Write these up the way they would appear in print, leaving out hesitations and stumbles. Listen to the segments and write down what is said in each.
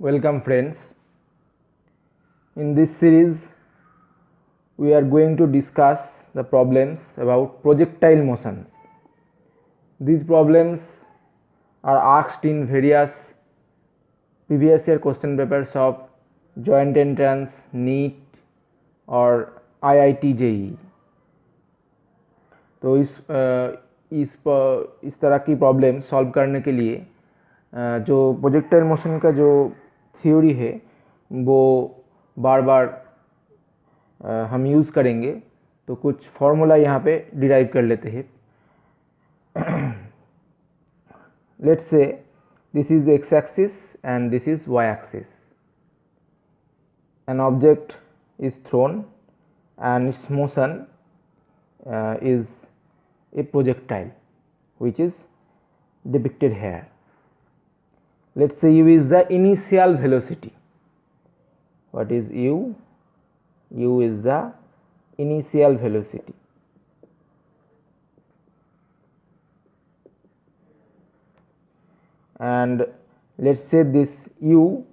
Welcome friends. In this series we are going to discuss the problems about projectile motions. These problems are asked in various previous year question papers of joint entrance, NEET और IIT JEE. तो इस तरह की problem solve करने के लिए जो projectile motion का जो थ्योरी है वो बार बार हम यूज़ करेंगे. तो कुछ फॉर्मूला यहाँ पे डिराइव कर लेते हैं. Let's say this is X axis and this is Y axis. An object is thrown and its motion is a projectile which is depicted here. Let's say u is the initial velocity. What is u? U is the initial velocity. And let's say this u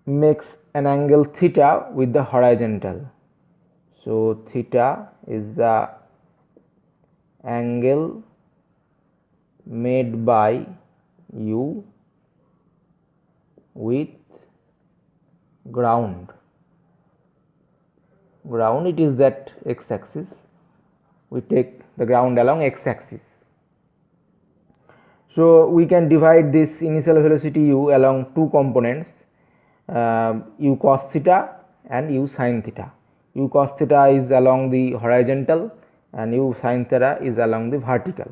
makes an angle theta with the horizontal. So theta is the angle made by u with ground. It is that x axis. We take the ground along x axis. So we can divide this initial velocity u along two components, u cos theta and u sin theta. U cos theta is along the horizontal and u sin theta is along the vertical.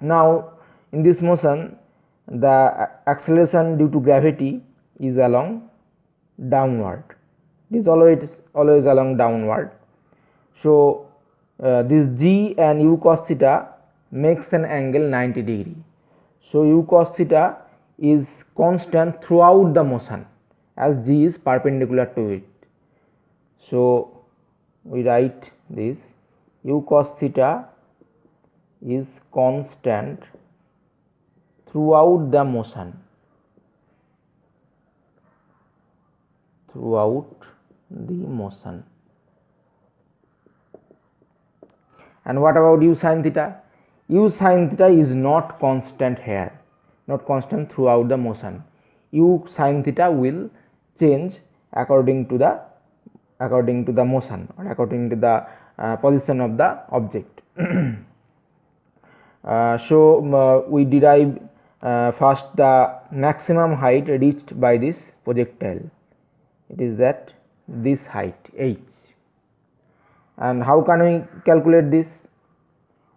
Now in this motion the acceleration due to gravity is along downward. It is always along downward. So this g and u cos theta makes an angle 90 degree. So u cos theta is constant throughout the motion as g is perpendicular to it. So we write this u cos theta is constant throughout the motion. And what about u sin theta? U sin theta is not constant here, not constant throughout the motion. U sin theta will change according to the motion or according to the position of the object. So we derive first the maximum height reached by this projectile. It is that this height h. And how can we calculate this?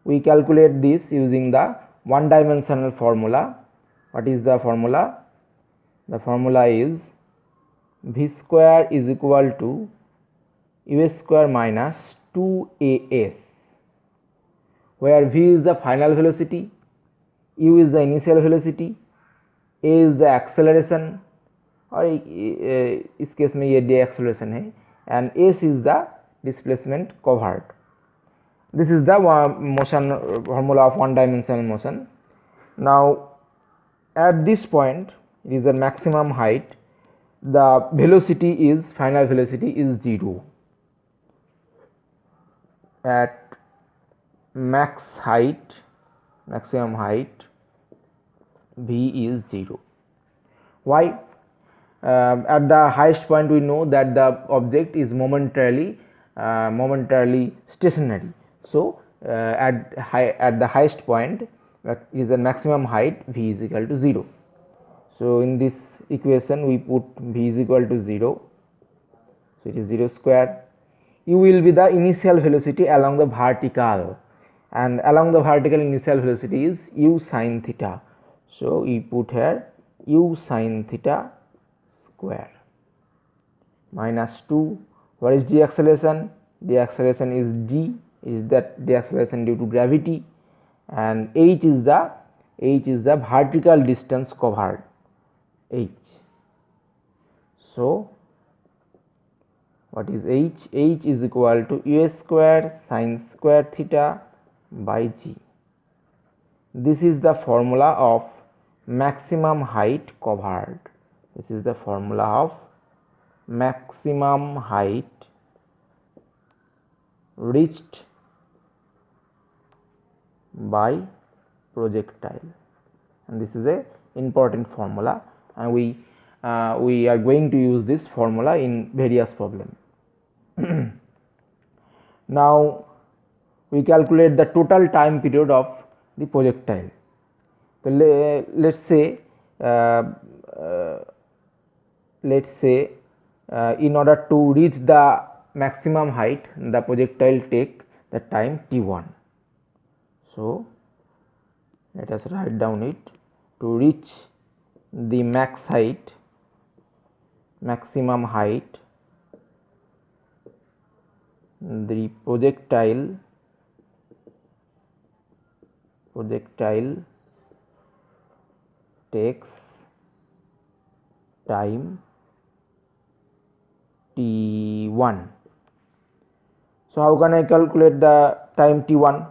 We calculate this using the one dimensional formula. What is the formula? The formula is v square is equal to u square minus 2as, where v is the final velocity, u is the initial velocity, a is the acceleration और इस case में ये deceleration है and s is the displacement covered. This is the motion formula of one dimensional motion. Now at this point it is the maximum height, the velocity is final velocity is 0. At maximum height v is 0. Why? At the highest point we know that the object is momentarily stationary. So at the highest point is the maximum height v is equal to 0. So in this equation we put v is equal to 0. So it is 0 square. U will be the initial velocity along the vertical, and along the vertical initial velocity is u sin theta. So we put here u sin theta square minus 2. What is the acceleration? The acceleration is g, is that the acceleration due to gravity, and h is the vertical distance covered, h. So what is h? H is equal to u square sin square theta by g. This is the formula of maximum height covered. This is the formula of maximum height reached by projectile, and this is a important formula, and we are going to use this formula in various problems. Now we calculate the total time period of the projectile. So let's say in order to reach the maximum height, the projectile take the time t1. So let us write down it. To reach the maximum height, the projectile takes time t1. So how can I calculate the time t1?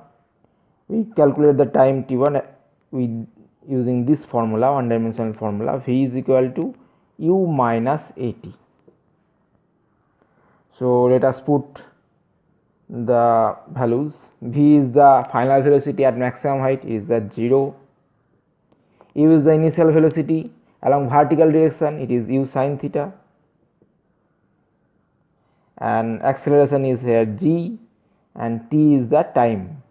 We calculate the time t1 with using this formula, one dimensional formula. V is equal to u minus at. So let us put the values. V is the final velocity at maximum height, is that 0. U is the initial velocity along vertical direction, it is u sin theta, and acceleration is here g, and t is the time.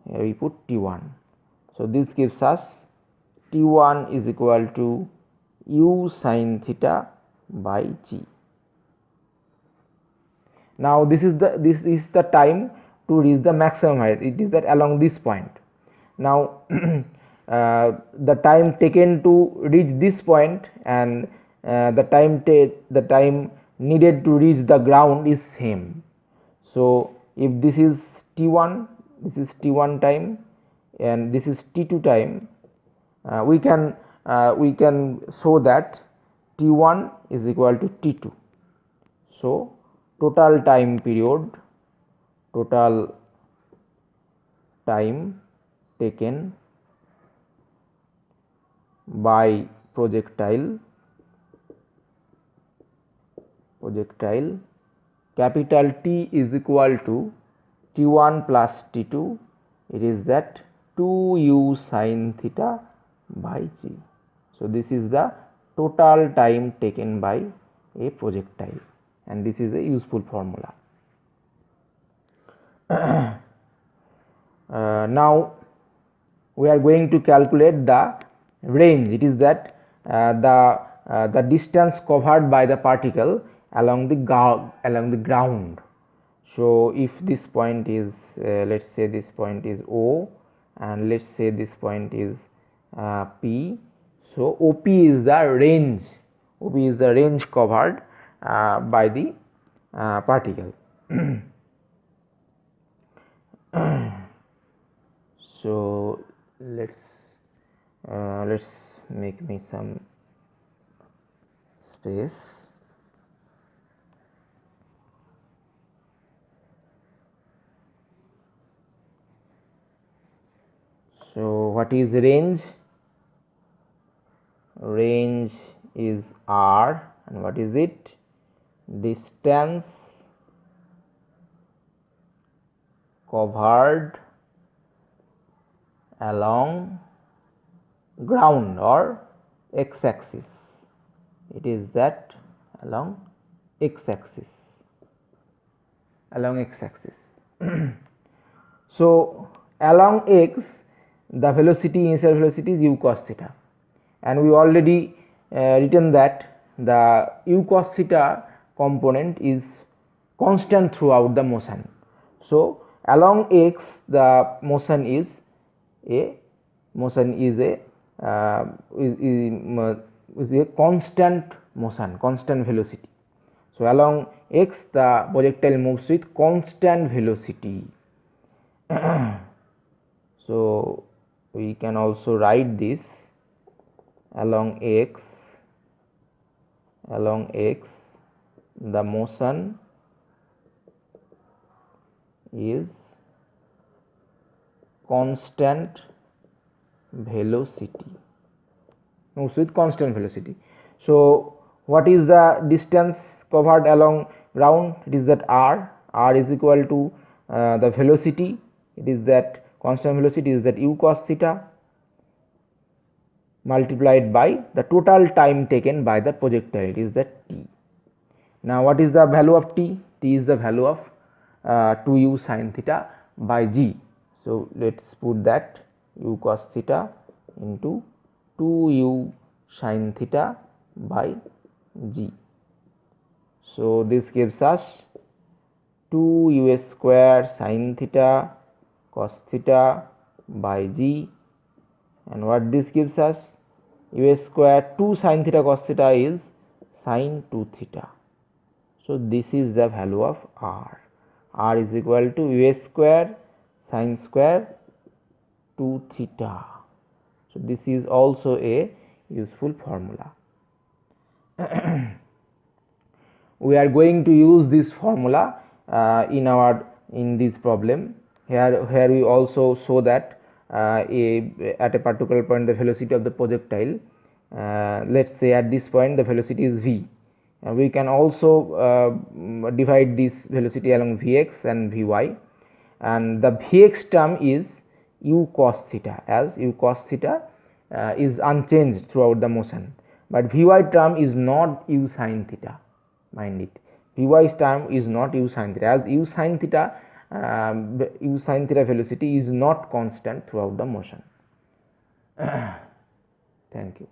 Here we put t1. So this gives us t1 is equal to u sin theta by g. Now this is the time to reach the maximum height. It is that along this point. Now the time taken to reach this point and the time needed to reach the ground is same. So if this is t1, this is t1 time, and this is t2 time, we can show that t1 is equal to t2. So total time taken by projectile capital T is equal to t1 plus t2, it is that 2u sin theta by g. So this is the total time taken by a projectile, and this is a useful formula. Now we are going to calculate the range. It is that the distance covered by the particle along the ground. So if this point is let's say this point is O, and let's say this point is P. So OP is the range. OP is the range covered by the particle. So let's make me some space. So what is range? Range is r, and what is it? Distance covered along ground or x axis. It is that along x axis. So along x, the initial velocity is u cos theta, and we already written that the u cos theta component is constant throughout the motion. So along x, the motion is a constant motion, constant velocity. So along x, the projectile moves with constant velocity. So we can also write this along x, the motion is constant velocity, moves with constant velocity. So what is the distance covered along ground? It is that r is equal to the velocity, it is that constant velocity is that u cos theta multiplied by the total time taken by the projectile, it is that t. Now what is the value of t? T is the value of 2u sin theta by g. So let us put that u cos theta into 2u sin theta by g. So this gives us 2u square sin theta cos theta by g, and what this gives us, u square 2 sin theta cos theta is sin 2 theta. So this is the value of r. R is equal to u square sin square 2 theta. So this is also a useful formula. We are going to use this formula in this problem. Here we also show that at a particular point the velocity of the projectile, let us say at this point the velocity is v. We can also divide this velocity along vx and vy, and the vx term is u cos theta, as u cos theta is unchanged throughout the motion, but vy term is not u sin theta, mind it, vy term is not u sin theta, as u sin theta velocity is not constant throughout the motion. Thank you.